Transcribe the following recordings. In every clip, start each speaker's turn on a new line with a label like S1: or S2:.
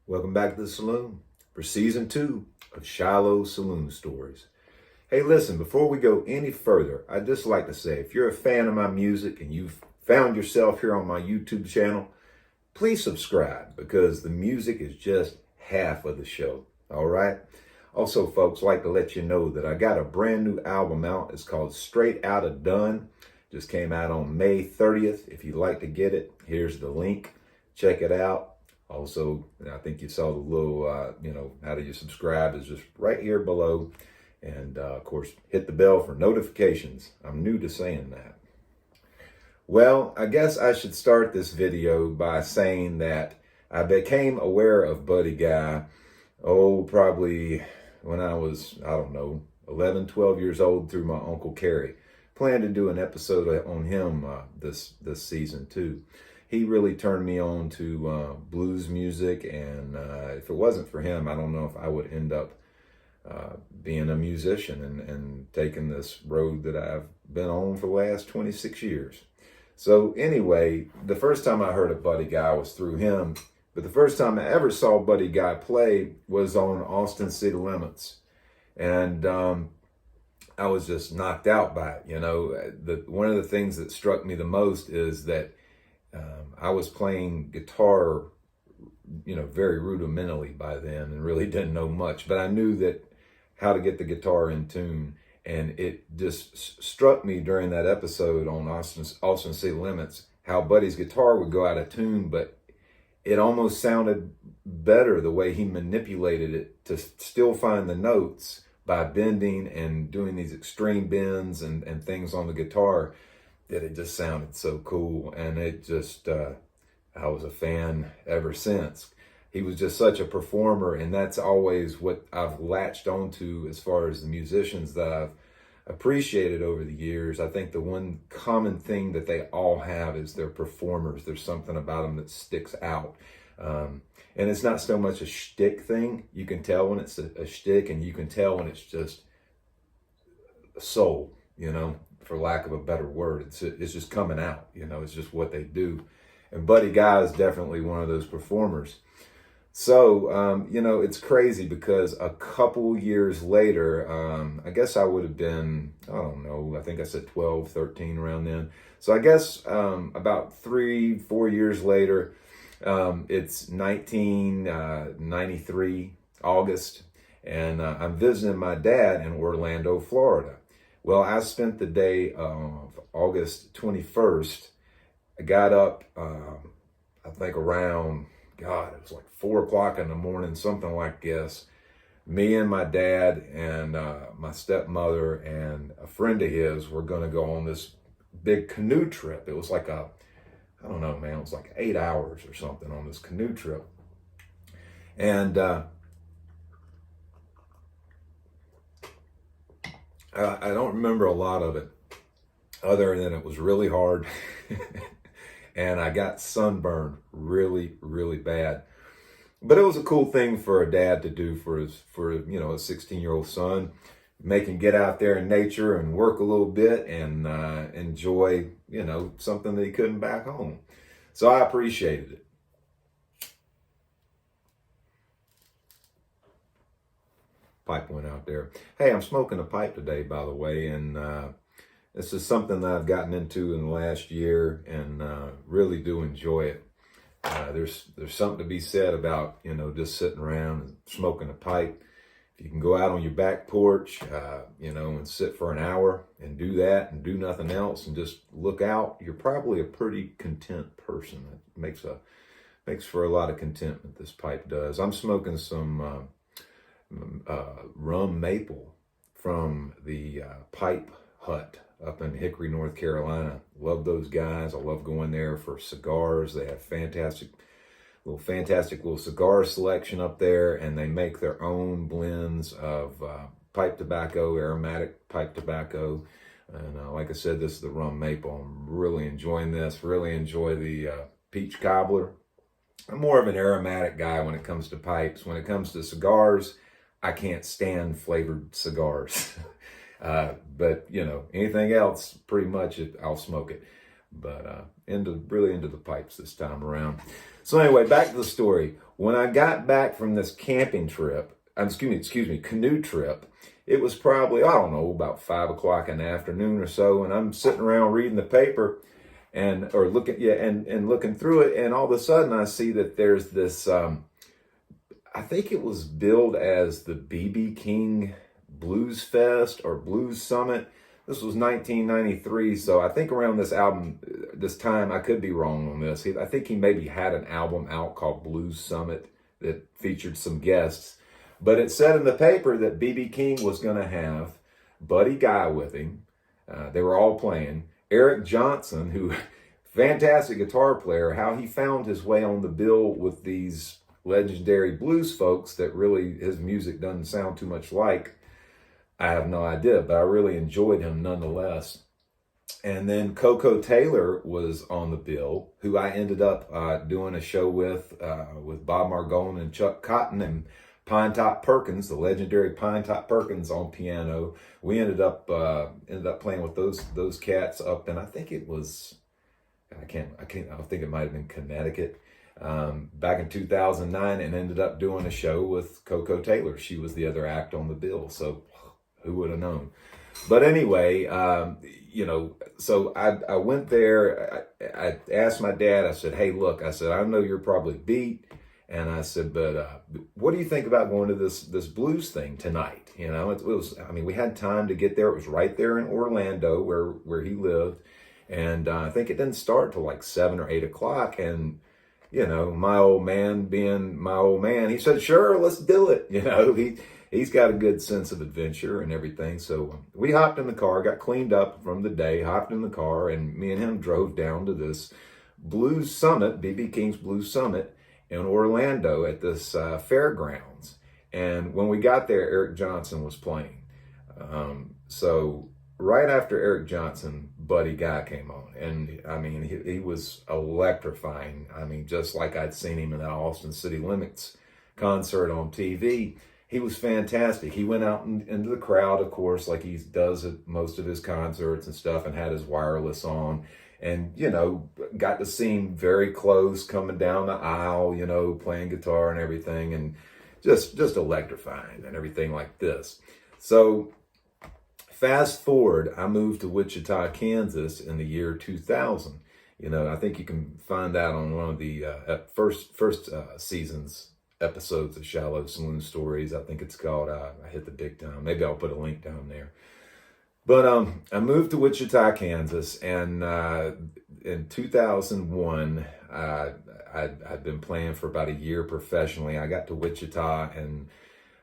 S1: Welcome back to the Saloon for season 2 of Shiloh Saloon Stories. Hey, listen, before we go any further, I'd just like to say, if you're a fan of my music and you've found yourself here on my YouTube channel, please subscribe because the music is just half of the show, all right? Also, folks, I'd like to let you know that I got a brand new album out. It's called Straight Outta Done. Just came out on May 30th. If you'd like to get it, here's the link. Check it out. Also, I think you saw the little, how do you subscribe is just right here below. And, of course, hit the bell for notifications. I'm new to saying that. Well, I guess I should start this video by saying that I became aware of Buddy Guy, probably when I was, 11, 12 years old through my Uncle Kerry. Planned to do an episode on him this season, too. He really turned me on to blues music, and if it wasn't for him, I don't know if I would end up being a musician and taking this road that I've been on for the last 26 years. So anyway, the first time I heard of Buddy Guy was through him, but the first time I ever saw Buddy Guy play was on Austin City Limits, and I was just knocked out by it. One of the things that struck me the most is that I was playing guitar, very rudimentally by then and really didn't know much, but I knew that how to get the guitar in tune. And it just struck me during that episode on Austin City Limits, how Buddy's guitar would go out of tune, but it almost sounded better the way he manipulated it to still find the notes by bending and doing these extreme bends and things on the guitar, that it just sounded so cool. And it just, I was a fan ever since. He was just such a performer, and that's always what I've latched onto as far as the musicians that I've appreciated over the years. I think the one common thing that they all have is they're performers. There's something about them that sticks out. And it's not so much a shtick thing. You can tell when it's a shtick, and you can tell when it's just soul, for lack of a better word. It's just coming out, it's just what they do. And Buddy Guy is definitely one of those performers. So, it's crazy because a couple years later, I guess I would have been, I think I said 12, 13 around then. So I guess about 3-4 years later, it's 1993, August, and I'm visiting my dad in Orlando, Florida. Well, I spent the day of August 21st. I got up, I think around, it was like 4 o'clock in the morning, something like this. Me and my dad and my stepmother and a friend of his were going to go on this big canoe trip. It was like it was like 8 hours or something on this canoe trip. And I don't remember a lot of it other than it was really hard. And I got sunburned really, really bad. But it was a cool thing for a dad to do for a 16-year-old son. Make him get out there in nature and work a little bit and enjoy, something that he couldn't back home. So I appreciated it. Pipe went out there. Hey, I'm smoking a pipe today, by the way, and this is something that I've gotten into in the last year and really do enjoy it. There's something to be said about, just sitting around and smoking a pipe. If you can go out on your back porch, and sit for an hour and do that and do nothing else and just look out, you're probably a pretty content person. It makes for a lot of contentment, this pipe does. I'm smoking some rum maple from the Pipe Hut up in Hickory, North Carolina. Love those guys. I love going there for cigars. They have fantastic little cigar selection up there, and they make their own blends of pipe tobacco, aromatic pipe tobacco. And like I said, this is the rum maple. I'm really enjoying this. Really enjoy the peach cobbler. I'm more of an aromatic guy when it comes to pipes. When it comes to cigars, I can't stand flavored cigars. But anything else, pretty much I'll smoke it. but really into the pipes this time around. So anyway, back to the story. When I got back from this camping trip, excuse me, canoe trip, it was probably, I don't know, about 5 o'clock in the afternoon or so, and I'm sitting around reading the paper and looking through it, and all of a sudden I see that there's this I think it was billed as the B.B. King Blues Fest or Blues Summit. This was 1993, so I think around this time, I could be wrong on this. I think he maybe had an album out called Blues Summit that featured some guests. But it said in the paper that B.B. King was going to have Buddy Guy with him. They were all playing. Eric Johnson, who, fantastic guitar player, how he found his way on the bill with these legendary blues folks that really his music doesn't sound too much like, I have no idea, but I really enjoyed him nonetheless. And then Coco Taylor was on the bill, who I ended up doing a show with Bob Margone and Chuck Cotton and Pine Top Perkins, the legendary Pine Top Perkins on piano. We ended up playing with those cats up, and I think it was, I think it might have been Connecticut, back in 2009, and ended up doing a show with Coco Taylor. She was the other act on the bill, so who would have known? But anyway, so I went there. I asked my dad, I said, hey, look, I said, I know you're probably beat. And I said, but what do you think about going to this blues thing tonight? You know, it was, I mean, we had time to get there. It was right there in Orlando where he lived. And I think it didn't start till like 7 or 8 o'clock. And, you know, my old man being my old man, he said, sure, let's do it. You know, he's got a good sense of adventure and everything. So we hopped in the car, got cleaned up from the day, hopped in the car, and me and him drove down to this blues summit, B.B. King's Blues Summit, in Orlando at this fairgrounds. And when we got there, Eric Johnson was playing. So right after Eric Johnson, Buddy Guy came on. And I mean, he was electrifying. I mean, just like I'd seen him in that Austin City Limits concert on TV. He was fantastic. He went out into the crowd, of course, like he does at most of his concerts and stuff, and had his wireless on. And, you know, got to see him very close coming down the aisle, you know, playing guitar and everything, and just electrifying and everything like this. So fast forward, I moved to Wichita, Kansas in the year 2000. You know, I think you can find that on one of the first season's episodes of Shiloh Saloon Stories. I think it's called I Hit the Big Time. Maybe I'll put a link down there. But I moved to Wichita, Kansas, and in 2001, I'd been playing for about a year professionally. I got to Wichita, and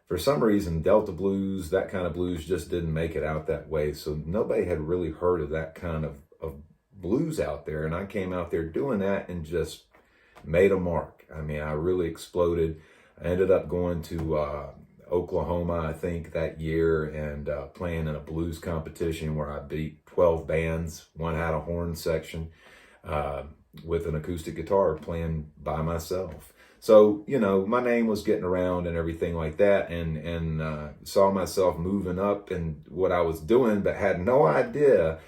S1: for some reason, Delta blues, that kind of blues, just didn't make it out that way. So nobody had really heard of that kind of blues out there, and I came out there doing that and just made a mark. I mean, I really exploded. I ended up going to Oklahoma, I think, that year, and playing in a blues competition where I beat 12 bands. One had a horn section with an acoustic guitar, playing by myself. So, you know, my name was getting around and everything like that, and saw myself moving up in what I was doing, but had no idea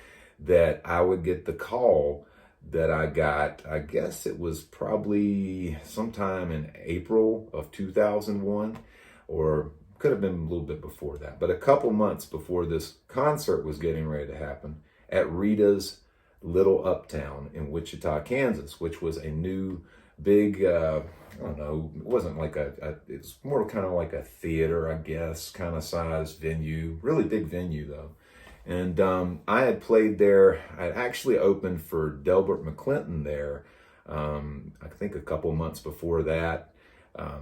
S1: that I would get the call that I got. I guess it was probably sometime in April of 2001, or could have been a little bit before that, but a couple months before this concert was getting ready to happen at Rita's Little Uptown in Wichita, Kansas, which was a new big, I don't know, it wasn't like it's more kind of like a theater, I guess, kind of size venue, really big venue though. And I had played there. I actually opened for Delbert McClinton there, I think a couple months before that.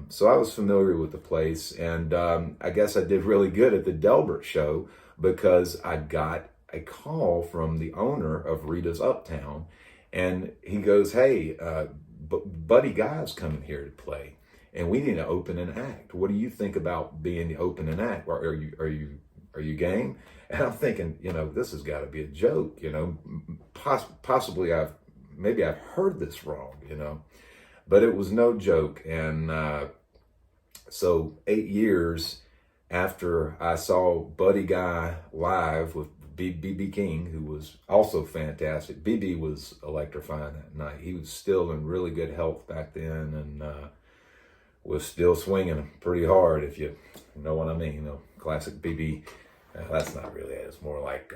S1: So I was familiar with the place, and I guess I did really good at the Delbert show because I got a call from the owner of Rita's Uptown, and he goes, hey, Buddy Guy's coming here to play, and we need to open an act. What do you think about being the opening act? Are you game? And I'm thinking, you know, this has got to be a joke, you know, possibly I've heard this wrong, you know, but it was no joke. And so 8 years after I saw Buddy Guy live with B.B. King, who was also fantastic. B.B. was electrifying that night. He was still in really good health back then, and was still swinging pretty hard, if you know what I mean. You know, classic B.B. That's not really it. It's more like...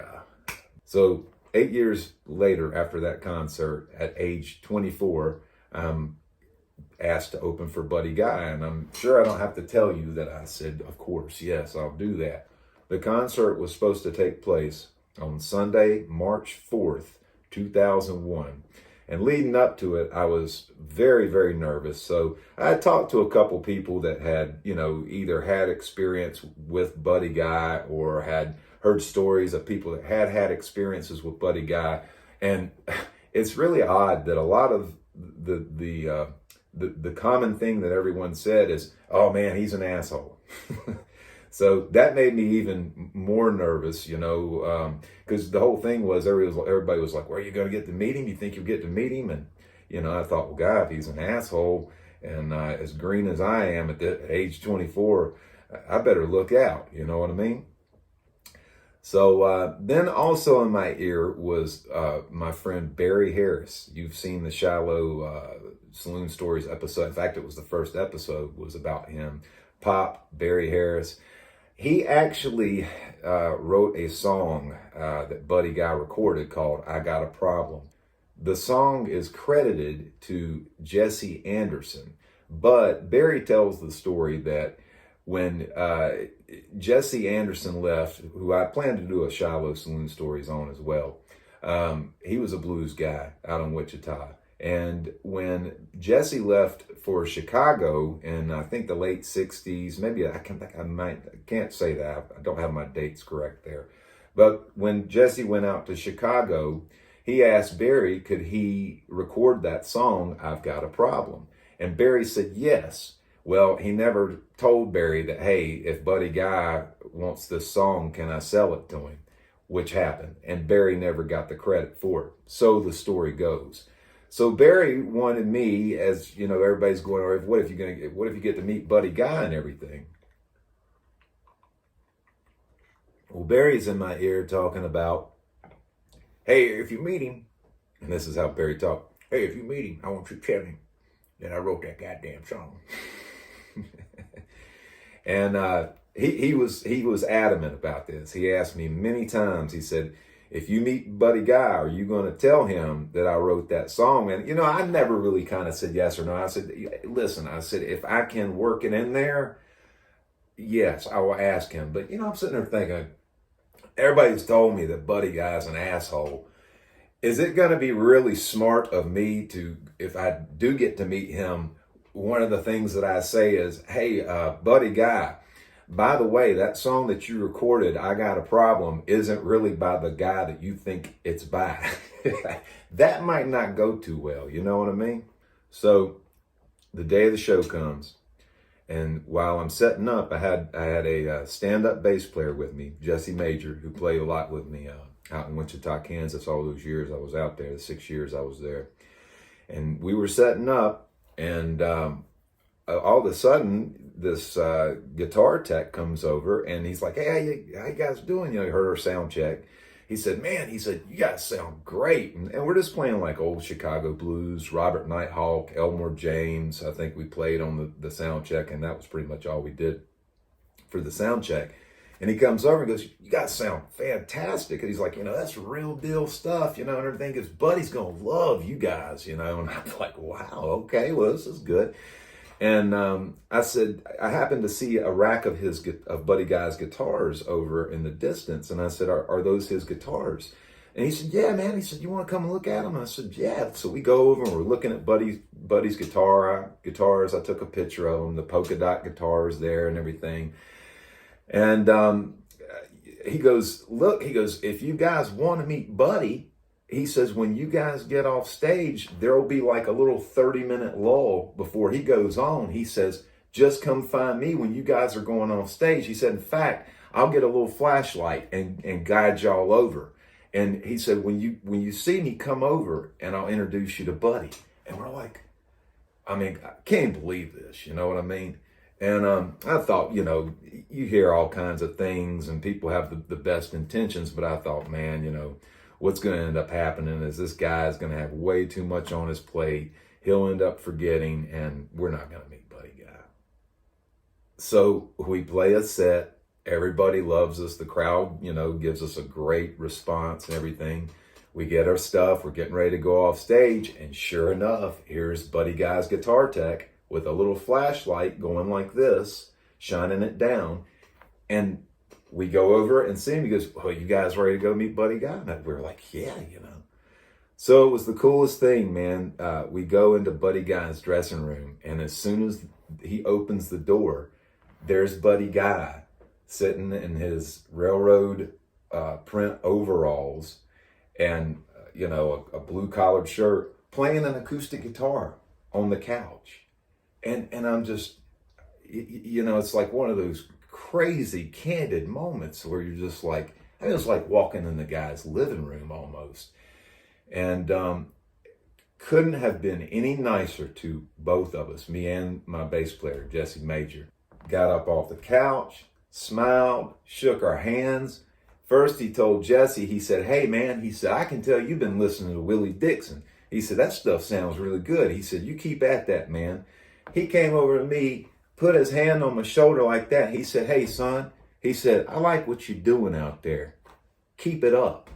S1: So 8 years later, after that concert, at age 24, I'm asked to open for Buddy Guy. And I'm sure I don't have to tell you that I said, of course, yes, I'll do that. The concert was supposed to take place on Sunday, March 4th, 2001. And leading up to it, I was very, very nervous. So I had talked to a couple people that had, you know, either had experience with Buddy Guy or had heard stories of people that had experiences with Buddy Guy. And it's really odd that a lot of the common thing that everyone said is, oh man, he's an asshole. So that made me even more nervous, you know, because the whole thing was everybody was like, where are you going to get to meet him? You think you'll get to meet him? And, you know, I thought, well, God, if he's an asshole and as green as I am at age 24, I better look out. You know what I mean? So then also in my ear was my friend Barry Harris. You've seen the Shiloh Saloon Stories episode. In fact, it was the first episode was about him. Pop, Barry Harris. He actually wrote a song that Buddy Guy recorded called I Got a Problem. The song is credited to Jesse Anderson, but Barry tells the story that when Jesse Anderson left, who I plan to do a Shiloh Saloon Stories on as well, he was a blues guy out in Wichita. And when Jesse left for Chicago in, I think, the late 60s, maybe I can't say that. I don't have my dates correct there. But when Jesse went out to Chicago, he asked Barry, could he record that song, I've Got a Problem? And Barry said yes. Well, he never told Barry that, hey, if Buddy Guy wants this song, can I sell it to him? Which happened. And Barry never got the credit for it. So the story goes. So Barry wanted me, as you know, everybody's going, all right, what if you get to meet Buddy Guy and everything? Well, Barry's in my ear talking about, hey, if you meet him, and this is how Barry talked, hey, if you meet him, I want you to tell him that I wrote that goddamn song. And he was adamant about this. He asked me many times, he said, if you meet Buddy Guy, are you going to tell him that I wrote that song? And, you know, I never really kind of said yes or no. I said, listen, I said, if I can work it in there, yes, I will ask him. But, you know, I'm sitting there thinking, everybody's told me that Buddy Guy's an asshole. Is it going to be really smart of me to, if I do get to meet him, one of the things that I say is, hey, Buddy Guy, by the way, that song that you recorded, I Got a Problem, isn't really by the guy that you think it's by. That might not go too well, you know what I mean? So the day of the show comes, and while I'm setting up, I had a stand-up bass player with me, Jesse Major, who played a lot with me out in Wichita, Kansas, all those years I was out there, the 6 years I was there. And we were setting up, and all of a sudden, this guitar tech comes over, and he's like, hey, how you guys doing? You know, he heard our sound check. He said, man, you guys sound great. And we're just playing like old Chicago blues, Robert Nighthawk, Elmore James. I think we played on the sound check, and that was pretty much all we did for the sound check. And he comes over and goes, you guys sound fantastic. And he's like, you know, that's real deal stuff, you know, and everything. Because Buddy's going to love you guys, you know. And I'm like, wow, okay, well, this is good. And I said, I happened to see a rack of Buddy Guy's guitars over in the distance. And I said, are those his guitars? And he said, yeah, man. He said, you want to come and look at them? And I said, yeah. So we go over and we're looking at Buddy's guitars. I took a picture of them, the polka dot guitars there and everything. And he goes, look, if you guys want to meet Buddy, he says, when you guys get off stage, there'll be like a little 30-minute lull before he goes on. He says, just come find me when you guys are going off stage. He said, in fact, I'll get a little flashlight and guide y'all over. And he said, when you see me, come over and I'll introduce you to Buddy. And we're like, I mean, I can't believe this. You know what I mean? And I thought, you know, you hear all kinds of things and people have the best intentions, but I thought, man, you know, what's going to end up happening is this guy is going to have way too much on his plate. He'll end up forgetting, and we're not going to meet Buddy Guy. So we play a set. Everybody loves us. The crowd, you know, gives us a great response and everything. We get our stuff. We're getting ready to go off stage. And sure enough, here's Buddy Guy's guitar tech with a little flashlight going like this, shining it down. And we go over and see him. He goes, "Oh, you guys ready to go meet Buddy Guy?" And we were like, "Yeah, you know." So it was the coolest thing, man. We go into Buddy Guy's dressing room. And as soon as he opens the door, there's Buddy Guy sitting in his railroad print overalls and, you know, a blue collared shirt, playing an acoustic guitar on the couch. And I'm just, you know, it's like one of those crazy candid moments where you're just like, I mean, it's like walking in the guy's living room almost. And couldn't have been any nicer to both of us, me and my bass player, Jesse Major. Got up off the couch, smiled, shook our hands. First, he told Jesse, he said, "Hey, man," he said, "I can tell you've been listening to Willie Dixon." He said, "That stuff sounds really good." He said, "You keep at that, man." He came over to me, put his hand on my shoulder like that. He said, "Hey, son," he said, "I like what you're doing out there. Keep it up."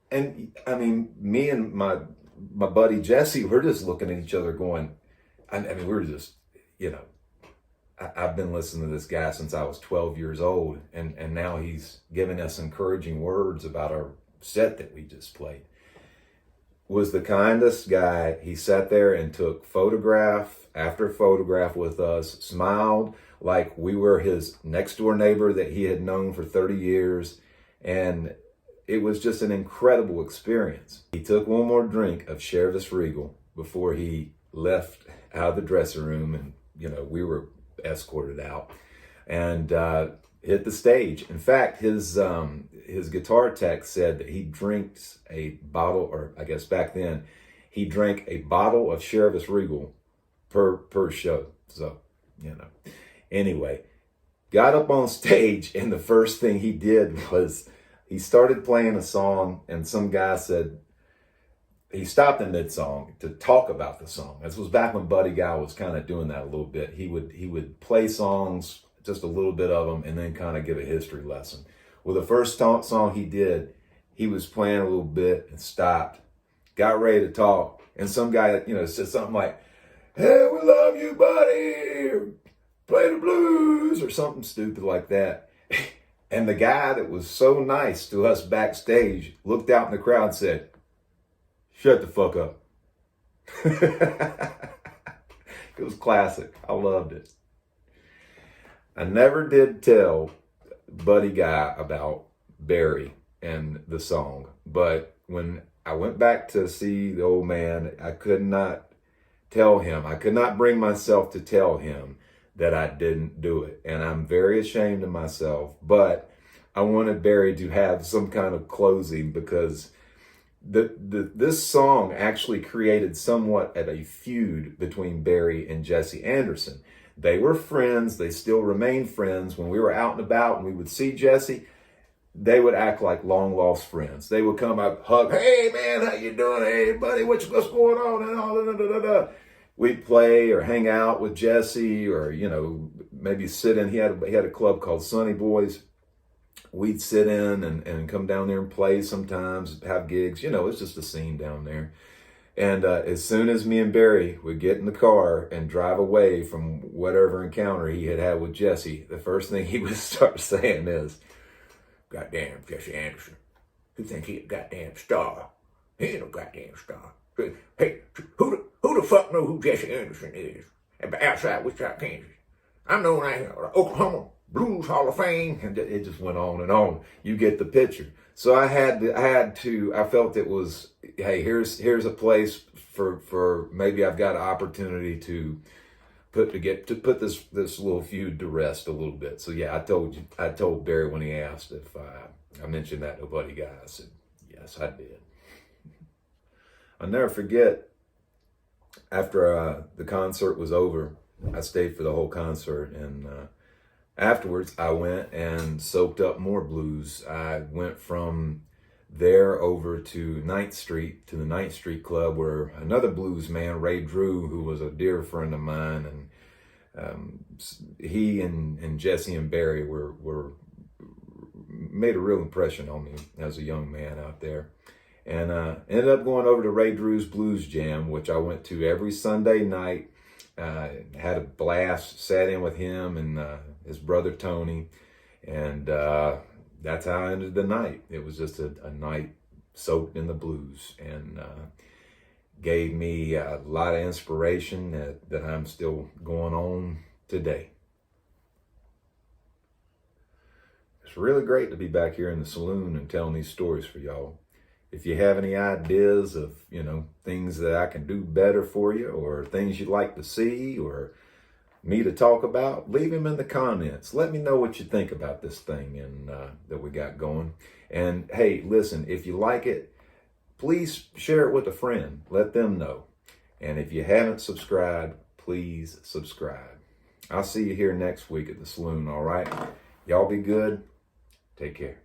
S1: And I mean, me and my buddy Jesse, we're just looking at each other going, I mean, we're just, you know, I've been listening to this guy since I was 12 years old, and now he's giving us encouraging words about our set that we just played. Was the kindest guy. He sat there and took photograph after photograph with us, smiled like we were his next door neighbor that he had known for 30 years. And it was just an incredible experience. He took one more drink of Chivas Regal before he left out of the dressing room, and, you know, we were escorted out, and hit the stage. In fact, his guitar tech said that he drinks a bottle, or I guess back then, he drank a bottle of Chivas Regal per show. So, you know, anyway, got up on stage, and the first thing he did was he started playing a song, and some guy said, he stopped in mid-song to talk about the song. This was back when Buddy Guy was kind of doing that a little bit. He would play songs, just a little bit of them, and then kind of give a history lesson. Well, the first song he did, he was playing a little bit and stopped, got ready to talk, and some guy, you know, said something like, "Hey, we love you, buddy, play the blues," or something stupid like that. And the guy that was so nice to us backstage looked out in the crowd and said, "Shut the fuck up." It was classic. I loved it. I never did tell Buddy Guy about Barry and the song, but when I went back to see the old man, I could not tell him, I could not bring myself to tell him that I didn't do it. And I'm very ashamed of myself, but I wanted Barry to have some kind of closing, because this song actually created somewhat of a feud between Barry and Jesse Anderson. They were friends. They still remain friends. When we were out and about and we would see Jesse, they would act like long lost friends. They would come up, hug, "Hey man, how you doing? Hey buddy, what's going on?" And all da. We'd play or hang out with Jesse, or, you know, maybe sit in. He had a club called Sunny Boys. We'd sit in and come down there and play sometimes, have gigs. You know, it's just a scene down there. And as soon as me and Barry would get in the car and drive away from whatever encounter he had with Jesse, the first thing he would start saying is, "Goddamn Jesse Anderson. Who thinks he a goddamn star? He ain't no goddamn star. Hey, who the fuck know who Jesse Anderson is outside Wichita, Kansas? I'm known as Oklahoma Blues Hall of Fame," and it just went on and on. You get the picture. So I felt it was, hey, here's a place for maybe I've got an opportunity to put this little feud to rest a little bit. So yeah, I told Barry when he asked if I mentioned that to Buddy Guy. I said, yes, I did. I'll never forget, after the concert was over, I stayed for the whole concert, and afterwards I went and soaked up more blues. I went from there over to Ninth Street, to the Ninth Street Club, where another blues man, Ray Drew, who was a dear friend of mine, and he and Jesse and Barry were made a real impression on me as a young man out there. And ended up going over to Ray Drew's Blues Jam, which I went to every Sunday night. Had a blast, sat in with him and his brother Tony, and that's how I ended the night. It was just a night soaked in the blues, and gave me a lot of inspiration that I'm still going on today. It's really great to be back here in the saloon and telling these stories for y'all. If you have any ideas of, things that I can do better for you, or things you'd like to see or me to talk about, leave them in the comments. Let me know what you think about this thing and that we got going. And hey, listen, if you like it, please share it with a friend. Let them know. And if you haven't subscribed, please subscribe. I'll see you here next week at the Saloon, all right? Y'all be good. Take care.